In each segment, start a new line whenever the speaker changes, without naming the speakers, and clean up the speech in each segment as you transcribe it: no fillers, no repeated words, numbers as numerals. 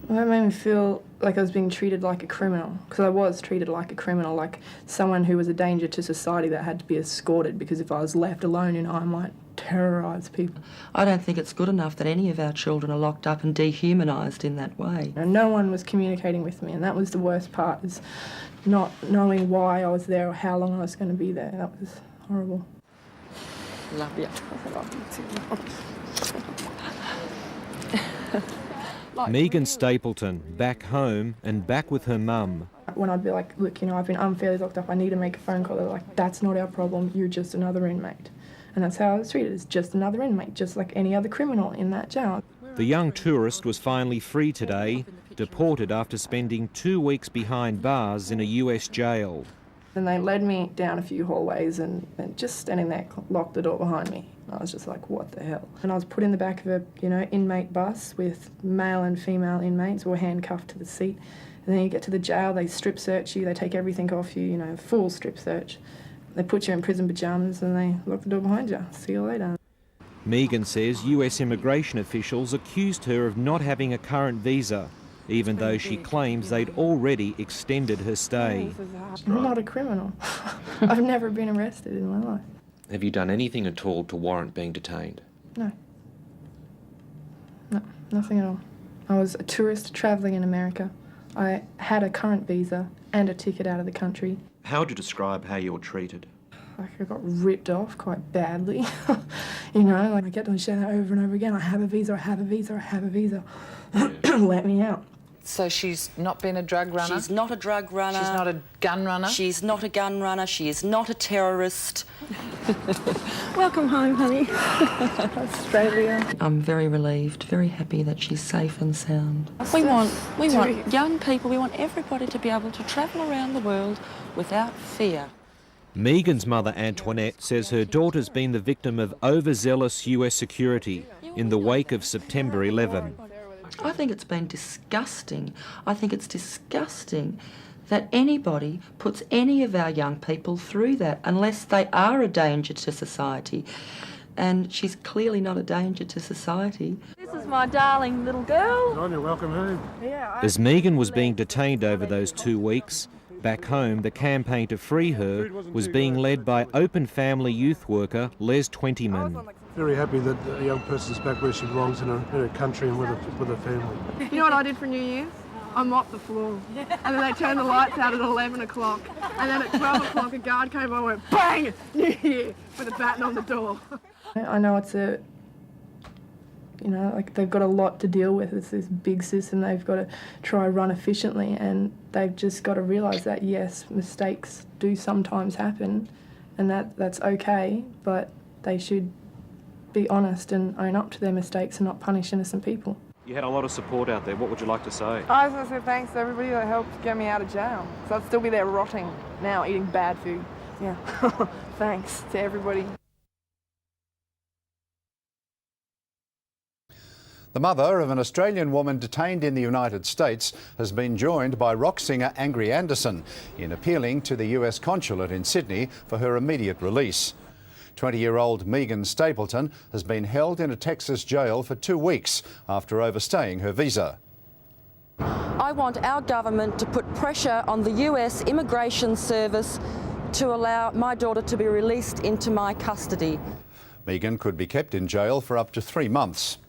Well, that made me feel like I was being treated like a criminal, because I was treated like a criminal, like someone who was a danger to society that had to be escorted, because if I was left alone, I might terrorise people.
I don't think it's good enough that any of our children are locked up and dehumanised in that way.
And no one was communicating with me, and that was the worst part, is not knowing why I was there or how long I was going to be there. That was horrible.
Love you.
I love you too.
Megan Stapleton, back home and back with her mum.
When I'd be like, look, I've been unfairly locked up, I need to make a phone call, they're like, that's not our problem, you're just another inmate. And that's how I was treated, as just another inmate, just like any other criminal in that jail.
The young tourist was finally free today, deported after spending 2 weeks behind bars in a US jail.
And they led me down a few hallways and just standing there, locked the door behind me. I was just like, what the hell? And I was put in the back of a, inmate bus with male and female inmates, all handcuffed to the seat. And then you get to the jail, they strip search you, they take everything off you, full strip search. They put you in prison pyjamas and they lock the door behind you. See you later.
Megan says US immigration officials accused her of not having a current visa, even though she claims they'd already extended her stay.
I'm not a criminal. I've never been arrested in my life.
Have you done anything at all to warrant being detained?
No. No, nothing at all. I was a tourist travelling in America. I had a current visa and a ticket out of the country.
How would you describe how you were treated?
Like I got ripped off quite badly. I kept on saying that over and over again. I have a visa, I have a visa, I have a visa. Let me out.
So she's not been a drug runner?
She's not a drug runner.
She's not a gun runner?
She's not a gun runner. She is not a terrorist.
Welcome home, honey. Australia.
I'm very relieved, very happy that she's safe and sound. We want young people, we want everybody to be able to travel around the world without fear.
Megan's mother, Antoinette, says her daughter's been the victim of overzealous US security in the wake of September 11.
I think it's been disgusting. I think it's disgusting that anybody puts any of our young people through that unless they are a danger to society. And she's clearly not a danger to society.
This is my darling little girl.
Sonia, welcome home.
As Megan was being detained over those 2 weeks, back home the campaign to free her was being led by Open Family youth worker Les Twentyman.
Very happy that a young person's back where she belongs in her country and with her family.
You know what I did for New Year's? I mopped the floor. And then they turned the lights out at 11 o'clock. And then at 12 o'clock a guard came by and went, bang! New Year! With a baton on the door. I know it's they've got a lot to deal with. It's this big system they've got to try run efficiently, and they've just got to realise that, yes, mistakes do sometimes happen, and that's okay, but they should be honest and own up to their mistakes and not punish innocent people.
You had a lot of support out there. What would you like to say?
I was going to say thanks to everybody that helped get me out of jail. So I'd still be there rotting now, eating bad food. Yeah. Thanks to everybody.
The mother of an Australian woman detained in the United States has been joined by rock singer Angry Anderson in appealing to the US consulate in Sydney for her immediate release. 20-year-old Megan Stapleton has been held in a Texas jail for 2 weeks after overstaying her visa.
I want our government to put pressure on the US Immigration Service to allow my daughter to be released into my custody.
Megan could be kept in jail for up to 3 months.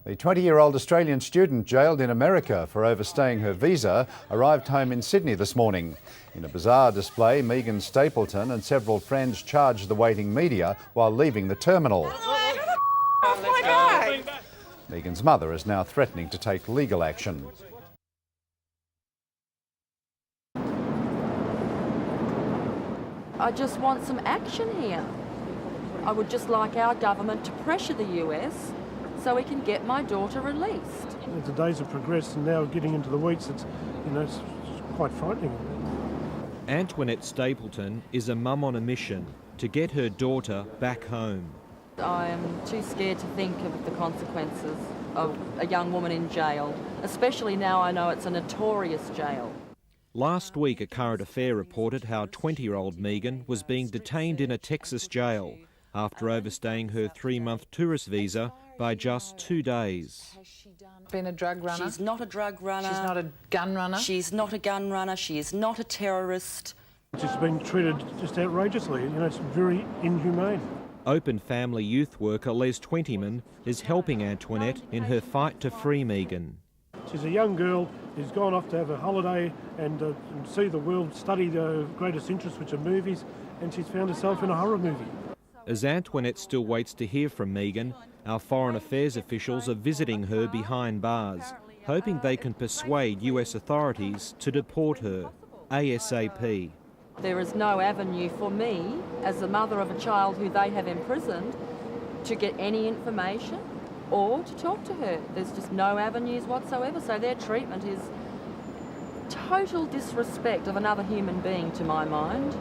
The 20-year-old Australian student jailed in America for overstaying her visa arrived home in Sydney this morning. In a bizarre display, Megan Stapleton and several friends charged the waiting media while leaving the terminal.
Oh my God!
Megan's mother is now threatening to take legal action.
I just want some action here. I would just like our government to pressure the US so we can get my daughter released.
As the days have progressed and now getting into the weeks, it's quite frightening.
Antoinette Stapleton is a mum on a mission to get her daughter back home.
I am too scared to think of the consequences of a young woman in jail, especially now I know it's a notorious jail.
Last week, A Current Affair reported how 20-year-old Megan was being detained in a Texas jail after overstaying her 3-month tourist visa by just 2 days.
Been a drug runner?
She's not a drug runner.
She's not a gun runner?
She's not a gun runner. She is not a terrorist.
She's been treated just outrageously. You know, it's very inhumane.
Open family youth worker Les Twentyman is helping Antoinette in her fight to free Megan.
She's a young girl who's gone off to have a holiday and see the world, study the greatest interests, which are movies, and she's found herself in a horror movie.
As Antoinette still waits to hear from Megan, our foreign affairs officials are visiting her behind bars, hoping they can persuade US authorities to deport her ASAP.
There is no avenue for me, as the mother of a child who they have imprisoned, to get any information or to talk to her. There's just no avenues whatsoever, so their treatment is total disrespect of another human being to my mind.